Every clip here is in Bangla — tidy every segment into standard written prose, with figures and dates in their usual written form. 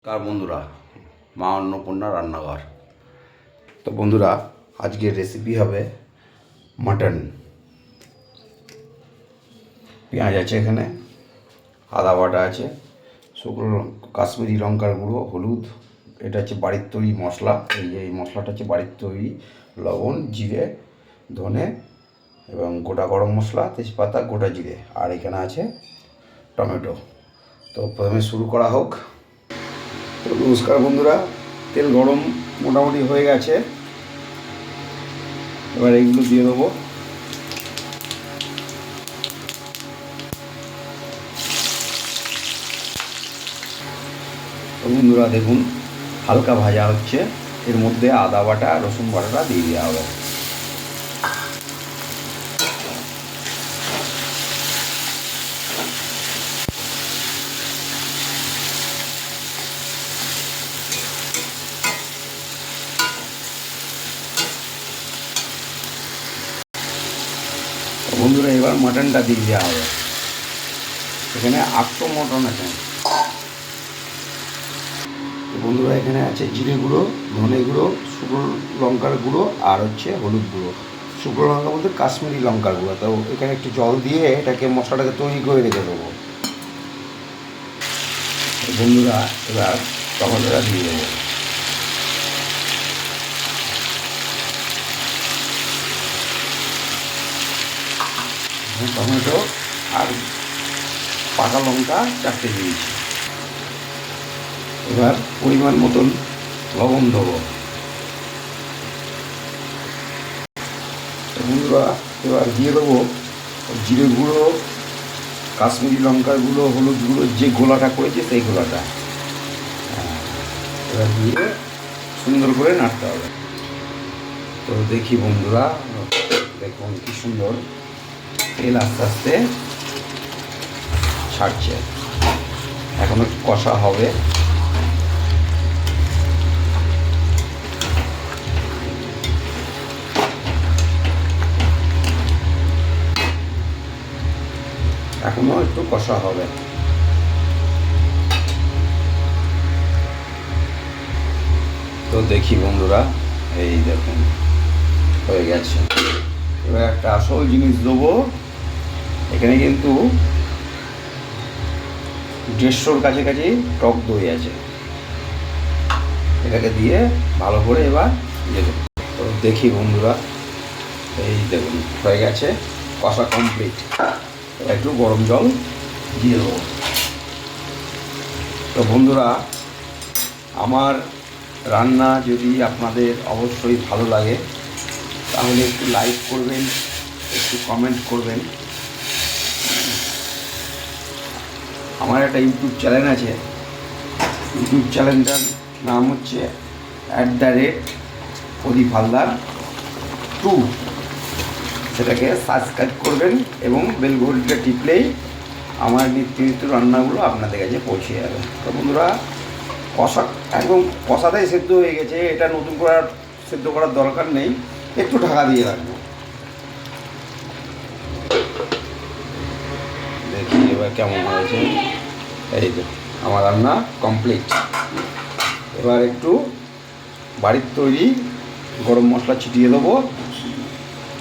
কার বন্ধুরা, মা অন্নপূর্ণা রান্নাঘর। তো বন্ধুরা, আজকের রেসিপি হবে মাটন। পেঁয়াজ আছে, এখানে আদা বাটা আছে, শুকনো কাশ্মীরি লঙ্কার গুঁড়ো, হলুদ, এটা হচ্ছে বাড়ির তৈরি মশলা। এই মশলাটা হচ্ছে বাড়ির তৈরি, লবণ, জিরে, ধনে এবং গোটা গরম মশলা, তেজপাতা, গোটা জিরে, আর এখানে আছে টমেটো। তো প্রথমে শুরু করা হোক। তো নমস্কার বন্ধুরা, তেল গরম মোটামুটি হয়ে গেছে। এবার এইগুলো দিয়ে দেবো। তো বন্ধুরা দেখুন, হালকা ভাজা হচ্ছে, এর মধ্যে আদা বাটা, রসুন বাটাটা দিয়ে দেওয়া হবে। বন্ধুরা এবার মাটনটা দিয়ে দেওয়া হবে। এখানে 800 মটন আছে। বন্ধুরা এখানে আছে জিরে গুঁড়ো, ধনে গুঁড়ো, শুকনো লঙ্কার গুঁড়ো, আর হচ্ছে হলুদ গুঁড়ো। শুকনো লঙ্কা বলতে কাশ্মীরি লঙ্কার গুঁড়ো। তো এখানে একটু জল দিয়ে এটাকে মশলাটাকে তৈরি করে রেখে দেবো। বন্ধুরা এবার টমেটোটা দিয়ে দেবো। টমেটো আর পাকা লঙ্কা 4টে দিয়েছি। এবার পরিমাণ মতন লবণ দেবো। বন্ধুরা এবার দিয়ে দেবো জিরে গুঁড়ো, কাশ্মীরি লঙ্কার গুঁড়ো, হলুদ গুঁড়ো, যে গোলাটা করেছে সেই গোলাটা। এবার দিয়ে সুন্দর করে নাড়তে হবে। তো দেখি বন্ধুরা, দেখুন কি সুন্দর তেল আস্তে আস্তে ছাড়ছে। এখন একটু কষা হবে। এখনো একটু কষা হবে। তো দেখি বন্ধুরা, এই দেখুন হয়ে গেছে। এবার একটা আসল জিনিস দেবো। এখানে কিন্তু 150-র কাছাকাছি টক দই আছে। এটাকে দিয়ে ভালো করে এবার দিয়ে দেবো। তো দেখি বন্ধুরা, এই দেখুন হয়ে গেছে, কষা কমপ্লিট। একটু গরম জল দিয়ে দেবো। তো বন্ধুরা, আমার রান্না যদি আপনাদের অবশ্যই ভালো লাগে তাহলে একটু লাইক করবেন, একটু কমেন্ট করবেন। আমার একটা ইউটিউব চ্যানেল আছে। ইউটিউব চ্যানেলটার নাম হচ্ছে @প্রদীপ হালদার 2। সেটাকে সাবস্ক্রাইব করবেন এবং বেল ঘড়িটা টিপলেই আমার নিত্য রান্নাগুলো আপনাদের কাছে পৌঁছে যাবে। তো বন্ধুরা, কষা একদম কষাটাই সেদ্ধ হয়ে গেছে। এটা নতুন করে সেদ্ধ করার দরকার নেই, একটু ঢাকা দিয়ে রাখবো। দেখি এবার কেমন হয়েছে। এই তো আমার রান্না কমপ্লিট। এবার একটু বাড়ির তৈরি গরম মশলা ছিটিয়ে দেবো,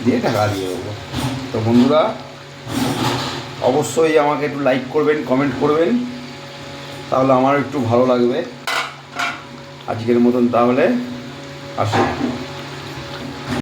দিয়ে ঢাকা দিয়ে দেবো। তো বন্ধুরা অবশ্যই আমাকে একটু লাইক করবেন, কমেন্ট করবেন, তাহলে আমার একটু ভালো লাগবে। আজকের মতন তাহলে আসুন।